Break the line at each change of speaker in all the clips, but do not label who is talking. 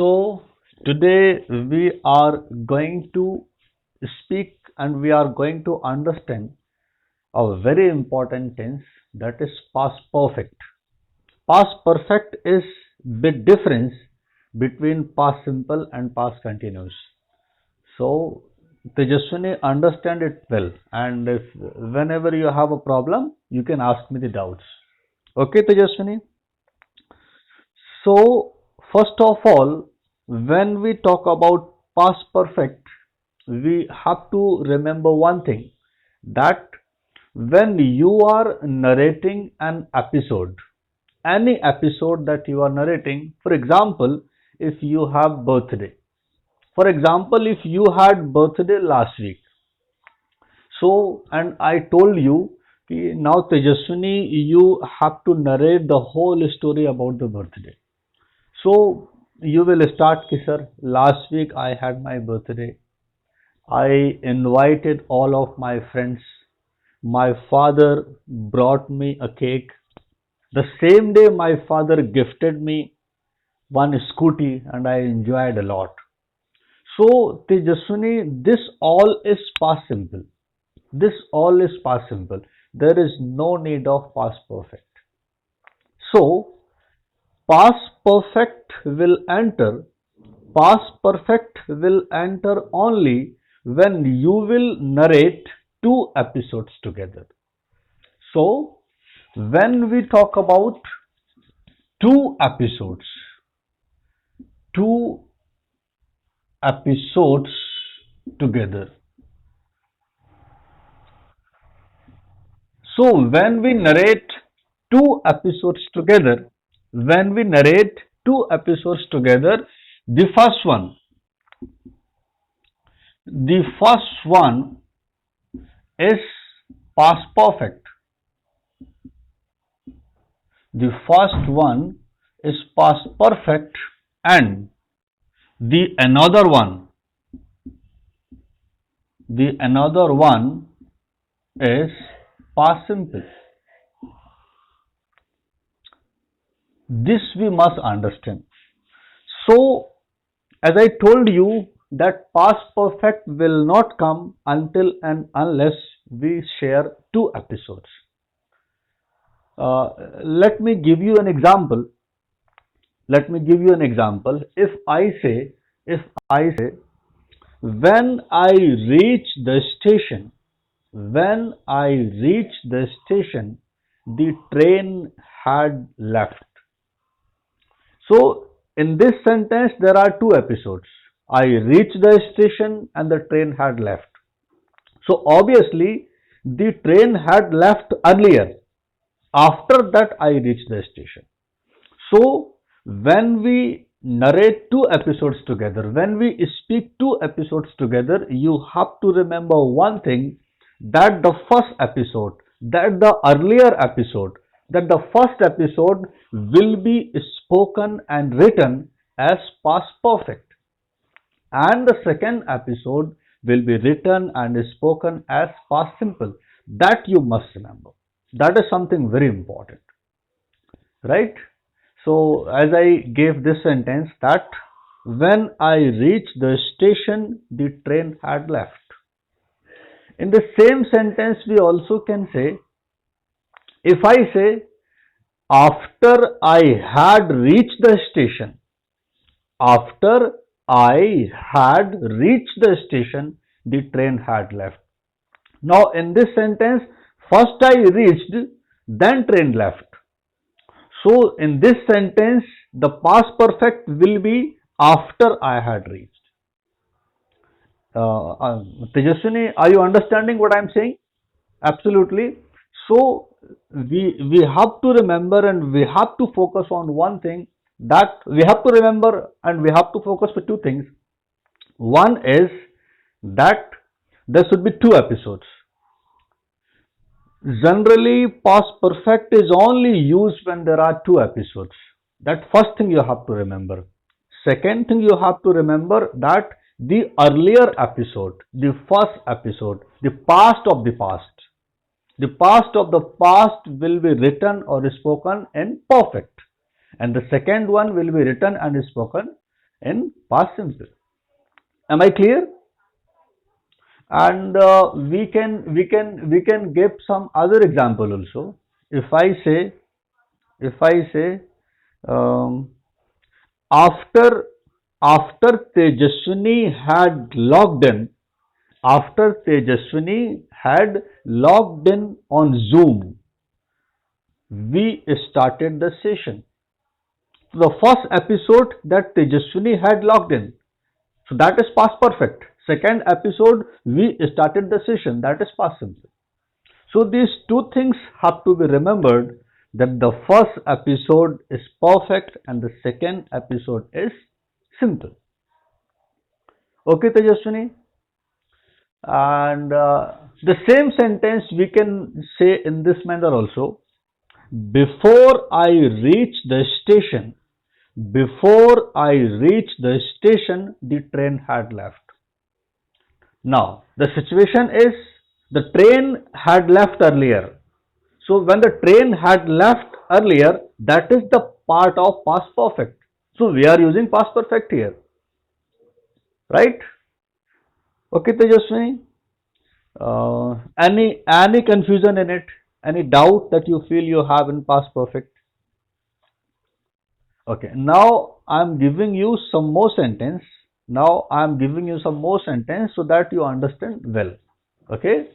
So today we are going to speak and we are going to understand a very important tense, that is past perfect. Past perfect is big difference between past simple and past continuous. So Tejaswini, understand it well, and if whenever you have a problem you can ask me the doubts. Okay, Tejaswini? So, first of all, when we talk about past perfect, we have to remember one thing, that when you are narrating an episode, any episode that you are narrating, for example, if you have birthday, for example, if you had birthday last week, so and I told you कि now Tejaswini, you have to narrate the whole story about the birthday. So you will start कि sir, last week I had my birthday. I invited all of my friends. My father brought me a cake. The same day my father gifted me one scooty and I enjoyed a lot. So Tejaswini, this all is past simple. This all is past simple. There is no need of past perfect. So past perfect will enter past perfect will enter only when you will narrate two episodes together. So when we talk about two episodes, two episodes together. So when we narrate two episodes together, when we narrate two episodes together, the first one The first one is past perfect. The first one is past perfect, and the another one, the another one is past simple. This we must understand. So, as I told you, that past perfect will not come until and unless we share two episodes. Let me give you an example. Let me give you an example. If I say, when I reach the station, when I reach the station, the train had left. So, in this sentence, there are two episodes. I reached the station and the train had left. So, obviously, the train had left earlier. After that, I reached the station. So, when we narrate two episodes together, when we speak two episodes together, you have to remember one thing, that the first episode, that the earlier episode, that the first episode will be spoken and written as past perfect, and the second episode will be written and spoken as past simple. That you must remember. That is something very important, right? So, as I gave this sentence, that when I reached the station, the train had left. In the same sentence, we also can say, if I say, after I had reached the station, after I had reached the station, the train had left. Now, in this sentence, first I reached, then train left. So, in this sentence, the past perfect will be after I had reached. Tejaswini, are you understanding what I am saying? Absolutely. So, we have to remember and we have to focus on one thing, that we have to remember and we have to focus for two things. One is that there should be two episodes. Generally, past perfect is only used when there are two episodes. That first thing you have to remember. Second thing you have to remember, that the earlier episode, the first episode, the past of the past of the past will be written or spoken in perfect, and the second one will be written and spoken in past simple. Am I clear? And we can give some other example also. If I say, um, after Tejaswini had logged in, after Tejaswini had logged in on Zoom, we started the session. So the first episode that Tejaswini had logged in, so that is past perfect. Second episode, we started the session, that is past simple. So these two things have to be remembered, that the first episode is perfect and the second episode is simple. Okay, Tejaswini? And the same sentence we can say in this manner also. Before I reach the station, before I reach the station, the train had left. Now, the situation is the train had left earlier. So, when the train had left earlier, that is the part of past perfect. So, we are using past perfect here, right? Okay, Tejaswini? Any confusion in it? Any doubt that you feel you have in past perfect? Okay, now I'm giving you some more sentence. Now I'm giving you some more sentence so that you understand well. Okay.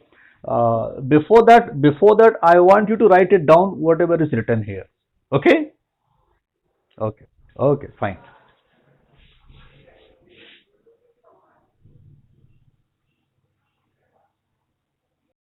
Before that, I want you to write it down whatever is written here. Okay. Okay. Okay. Fine.